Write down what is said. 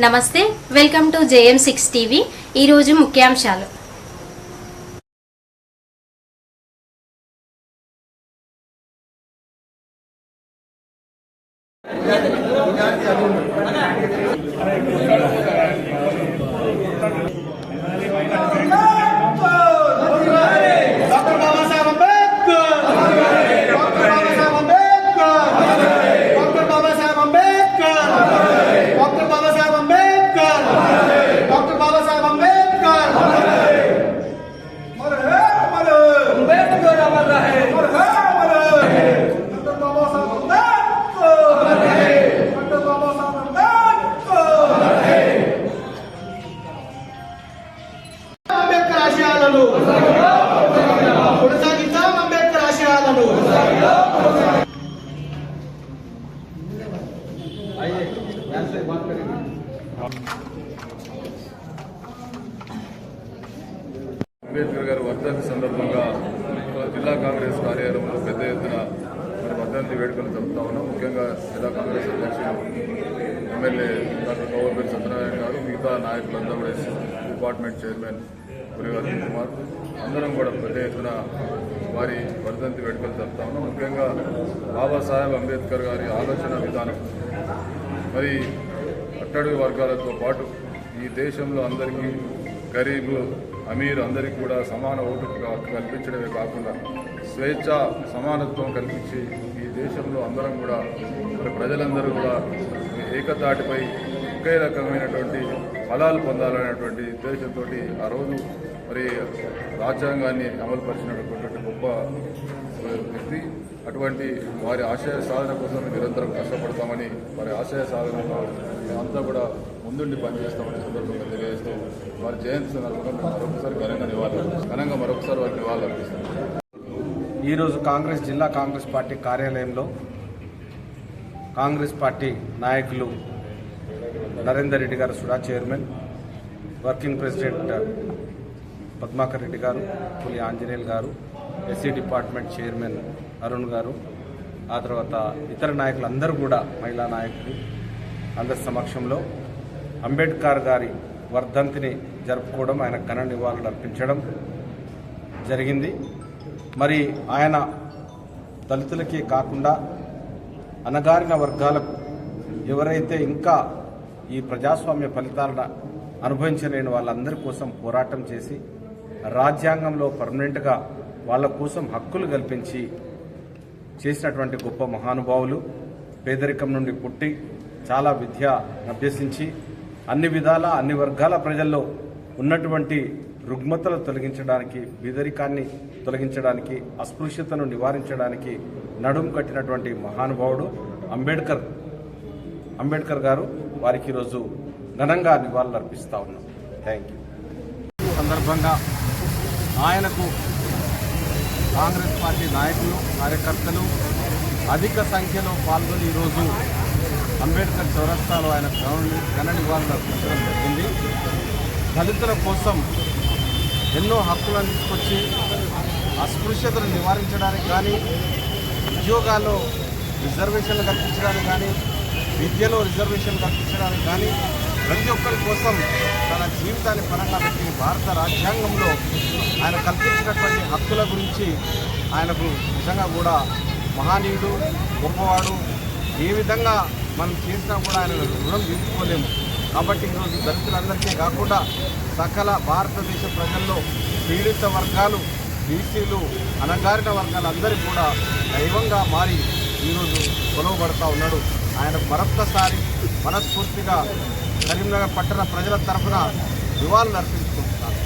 నమస్తే, welcome to JM6 TV. ఈరోజు ముఖ్యాంశాలు. అంబేద్కర్ గారి వర్ధంతి సందర్భంగా జిల్లా కాంగ్రెస్ కార్యాలయంలో పెద్ద ఎత్తున వర్ధంతి వేడుకలు జరుపుతా ఉన్నాం. ముఖ్యంగా జిల్లా కాంగ్రెస్ అధ్యక్షులు ఎమ్మెల్యే డాక్టర్ కౌవపల్లి సత్యనారాయణ గారు, మిగతా నాయకులందరూ కూడా డిపార్ట్మెంట్ చైర్మన్ పులిగారి కుమార్ అందరం కూడా పెద్ద ఎత్తున వారి వర్ధంతి వేడుకలు జరుపుతా ఉన్నాం. ముఖ్యంగా బాబాసాహెబ్ అంబేద్కర్ గారి ఆలోచన విధానం మరి అట్టడుగు వర్గాలతో పాటు ఈ దేశంలో అందరికీ గరీబ్ అమీర్ అందరికీ కూడా సమాన ఓటు కల్పించడమే కాకుండా స్వేచ్ఛ సమానత్వం కల్పించి ఈ దేశంలో అందరం కూడా ప్రజలందరూ కూడా ఏకతాటిపై ఒకే రకమైనటువంటి ఫలాలు పొందాలనేటువంటి ఉద్దేశంతో ఆ రోజు మరి రాజ్యాంగాన్ని అమలుపరిచినటువంటి గొప్ప వ్యక్తి. అటువంటి వారి ఆశయ సాధన కోసం నిరంతరం కష్టపడతామని, వారి ఆశయ సాధనలో మేమంతా కూడా ముందుండి పనిచేస్తామని సందర్భంగా తెలియజేస్తూ వారి జయంతి సందర్భంగా మరొకసారి వారికి నివాళులు అర్పిస్తాం. ఈరోజు జిల్లా కాంగ్రెస్ పార్టీ కార్యాలయంలో కాంగ్రెస్ పార్టీ నాయకులు నరేందర్ రెడ్డి గారు SUDA chairman, working president Padmakar Reddy గారు, పులి ఆంజనేయులు గారు, ఎస్సీ డిపార్ట్మెంట్ చైర్మన్ అరుణ్ గారు, ఆ తర్వాత ఇతర నాయకులందరూ కూడా మహిళా నాయకులు అందరి సమక్షంలో అంబేద్కర్ గారి వర్ధంతిని జరుపుకోవడం, ఆయన ఘన నివాళులు అర్పించడం జరిగింది. మరి ఆయన దళితులకే కాకుండా అణగారిన వర్గాలకు ఎవరైతే ఇంకా ఈ ప్రజాస్వామ్య ఫలితాలను అనుభవించలేని వాళ్ళందరి కోసం పోరాటం చేసి రాజ్యాంగంలో పర్మనెంట్గా వాళ్ళ కోసం హక్కులు కల్పించి చేసినటువంటి గొప్ప మహానుభావులు. పేదరికం నుండి పుట్టి చాలా విద్య అభ్యసించి అన్ని విధాల అన్ని వర్గాల ప్రజల్లో ఉన్నటువంటి రుగ్మతలు తొలగించడానికి, పేదరికాన్ని తొలగించడానికి, అస్పృశ్యతను నివారించడానికి నడుం కట్టినటువంటి మహానుభావుడు అంబేద్కర్ గారు. వారికి ఈరోజు ఘనంగా నివాళులు అర్పిస్తూ ఉన్నాం. Thank you. సందర్భంగా ఆయనకు కాంగ్రెస్ పార్టీ నాయకులు, కార్యకర్తలు అధిక సంఖ్యలో పాల్గొని ఈరోజు అంబేద్కర్ చౌరస్తాలో ఆయన ఘన నివాళులు అర్పించడం జరిగింది. దళితుల కోసం ఎన్నో హక్కులను తీసుకొచ్చి అస్పృశ్యతను నివారించడానికి కానీ, ఉద్యోగాల్లో రిజర్వేషన్లు కల్పించడానికి కానీ, విద్యలో రిజర్వేషన్ కల్పించడానికి కానీ ప్రతి ఒక్కరి కోసం తన జీవితాన్ని పరంగా పెట్టి భారత రాజ్యాంగంలో ఆయన కల్పించినటువంటి హక్కుల గురించి ఆయనకు నిజంగా కూడా మహనీయుడు, గొప్పవాడు. ఏ విధంగా మనం చేసినా కూడా ఆయన రుణం తీసుకోలేము. కాబట్టి ఈరోజు దళితులందరికీ కాకుండా సకల భారతదేశ ప్రజల్లో పీడిత వర్గాలు, బీసీలు, అణగారిన వర్గాలందరికీ కూడా దైవంగా మారి ఈరోజు కొలవబడతా ఉన్నాడు. ఆయన మరొక్కసారి మనస్ఫూర్తిగా కరీంనగర్ పట్టణ ప్రజల తరఫున నివాళులు అర్పించుకుంటున్నారు.